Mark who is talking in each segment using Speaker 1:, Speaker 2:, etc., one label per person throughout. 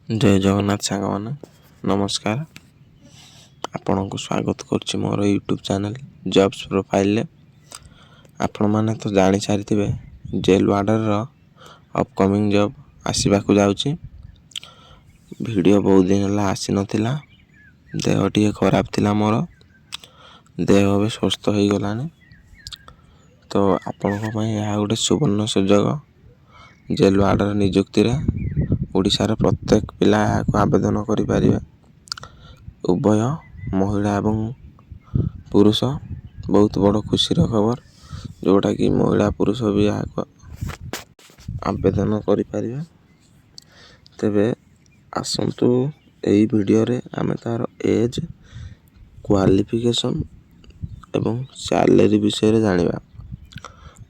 Speaker 1: जय जगन्नाथ सांगମାନେ नमस्कार। आपनको स्वागत करुच्ची मोर यूट्यूब चैनल जॉब्स प्रोफाइल। आपण माने तो जानी सारिथिबे जेल वार्डर रो अपकमिंग जॉब आसीबाकू जाउची। वीडियो बहुत दिन हला आसी नथिला, देह टिके खराब थिला मोर, देह भी सुस्थ होई गलानी। तो आपनको पई या गोटे सुवर्ण सुजोग जेल वार्डर नियुक्ति रे ओडिशार प्रत्येक पिला को आवेदन करि परिबे। उभय महिला एवं पुरुष बहुत बड़ खुशी खबर, जोटा कि महिला पुरुष भी आवेदन करि परिबे। तेबे आसंतु एई वीडियो रे आमे तार एज, क्वालिफिकेशन एवं सैलरी विषय रे जानिबा।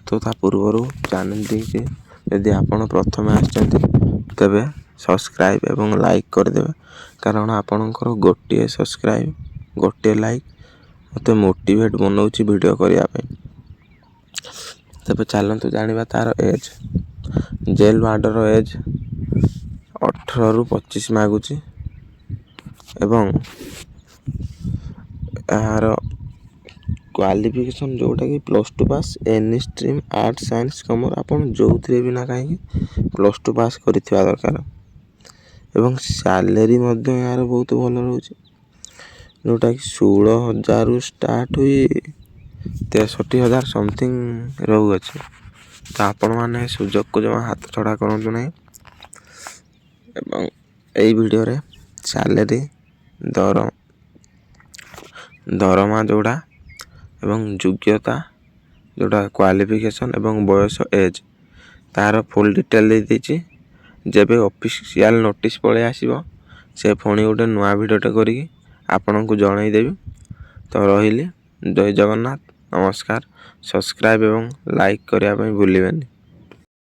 Speaker 1: तो ता पूर्वरु चैनल टी यदि आपण प्रथमे आछंती तबे सब्सक्राइब एवं लाइक कर देबे, कारण आपणकर गोटे सब्सक्राइब गोटे लाइक मते मोटिवेट बनौची वीडियो करिया पे। तबे चलंतु जानिबा तार एज। जेल वार्डर एज 18 रु 25 मागुची एवं यार क्वालिफिकेशन जोटा कि +2 पास एनी स्ट्रीम आर्ट साइंस कमर आपण जोउथरे बिना काहे +2 पास करिथिबा दरकार। एवं सैलरी मध्य यार बहुत भल रहउची, जोटा कि 16,000 रु स्टार्ट हुई 63,000 समथिंग रहउ अछि। तो आपण माने सुजोग को जमा हाथ छड़ा करंतु नै। एवं एई वीडियो रे सैलरी दरमा जोड़ा एवं योग्यता जोड़ा क्वालिफिकेशन एवं बयस एज तार फुल डिटेल दे दिछि। जेबे ऑफिशियल नोटिस पळे आसीबो से फोनी गोटे नुआ वीडियोटे करिकी आपनकु जणाई देबी। तो रहिली जय जगन्नाथ नमस्कार। सब्सक्राइब एवं लाइक करिया पई भूलिबेनी।